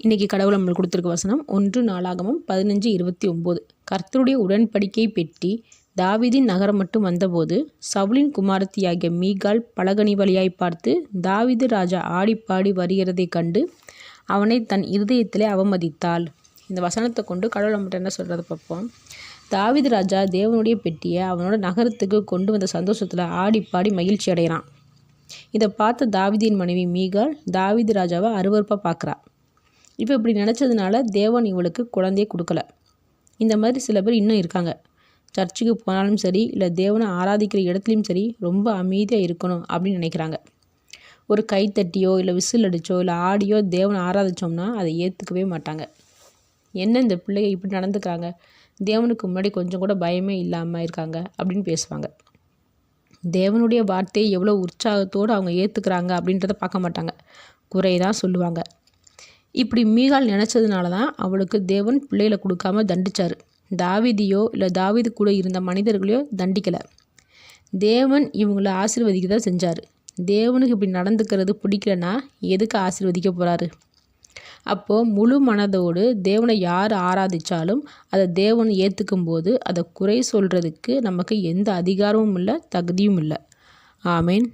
இன்றைக்கி கடவுள் நம்மளுக்கு கொடுத்துருக்க வசனம் 1 நாளாகமம் 15:29. கர்த்தருடைய உடன்படிக்கை பெட்டி தாவீதின் நகரம் மட்டும் வந்தபோது சவுலின் குமாரத்தியாகிய மீகாள் பலகனி வழியாய் பார்த்து தாவீது ராஜா ஆடிப்பாடி வருகிறதைக் கண்டு அவனை தன் இருதயத்திலே அவமதித்தாள். இந்த வசனத்தை கொண்டு கடவுள் நம்மகிட்ட என்ன சொல்கிறத பார்ப்போம். தாவீது ராஜா தேவனுடைய பெட்டியை அவனோட நகரத்துக்கு கொண்டு வந்த சந்தோஷத்தில் ஆடிப்பாடி மகிழ்ச்சி அடைகிறான். இதை பார்த்த தாவீதின் மனைவி மீகாள் தாவீது ராஜாவை அருவருப்பாக பார்க்குறா. இப்போ இப்படி நினச்சதுனால தேவன் இவளுக்கு குழந்தையை கொடுக்கல. இந்த மாதிரி சில பேர் இன்னும் இருக்காங்க. சர்ச்சுக்கு போனாலும் சரி, இல்லை தேவனை ஆராதிக்கிற இடத்துலையும் சரி, ரொம்ப அமைதியாக இருக்கணும் அப்படின்னு நினைக்கிறாங்க. ஒரு கைத்தட்டியோ இல்லை விசில் அடித்தோ இல்லை ஆடியோ தேவனை ஆராதித்தோம்னா அதை ஏற்றுக்கவே மாட்டாங்க. என்ன இந்த பிள்ளைங்க இப்படி நடந்துக்கிறாங்க, தேவனுக்கு முன்னாடி கொஞ்சம் கூட பயமே இல்லாமல் இருக்காங்க அப்படின்னு பேசுவாங்க. தேவனுடைய வார்த்தையை எவ்வளோ உற்சாகத்தோடு அவங்க ஏற்றுக்கிறாங்க அப்படின்றத பார்க்க மாட்டாங்க, குறை தான் சொல்லுவாங்க. இப்படி மீகாள் நினச்சதுனால தான் அவளுக்கு தேவன் பிள்ளைகளை கொடுக்காம தண்டிச்சார். தாவீதையோ இல்லை தாவீது கூட இருந்த மனிதர்களையோ தண்டிக்கலை. தேவன் இவங்களை ஆசீர்வதிக்க தான் செஞ்சார். தேவனுக்கு இப்படி நடந்துக்கிறது பிடிக்கலன்னா எதுக்கு ஆசீர்வதிக்க போகிறாரு? அப்போது முழு மனதோடு தேவனை யார் ஆராதித்தாலும் அதை தேவன் ஏற்றுக்கும் போது அதை குறை சொல்கிறதுக்கு நமக்கு எந்த அதிகாரமும் இல்லை, தகுதியும் இல்லை. ஆமேன்.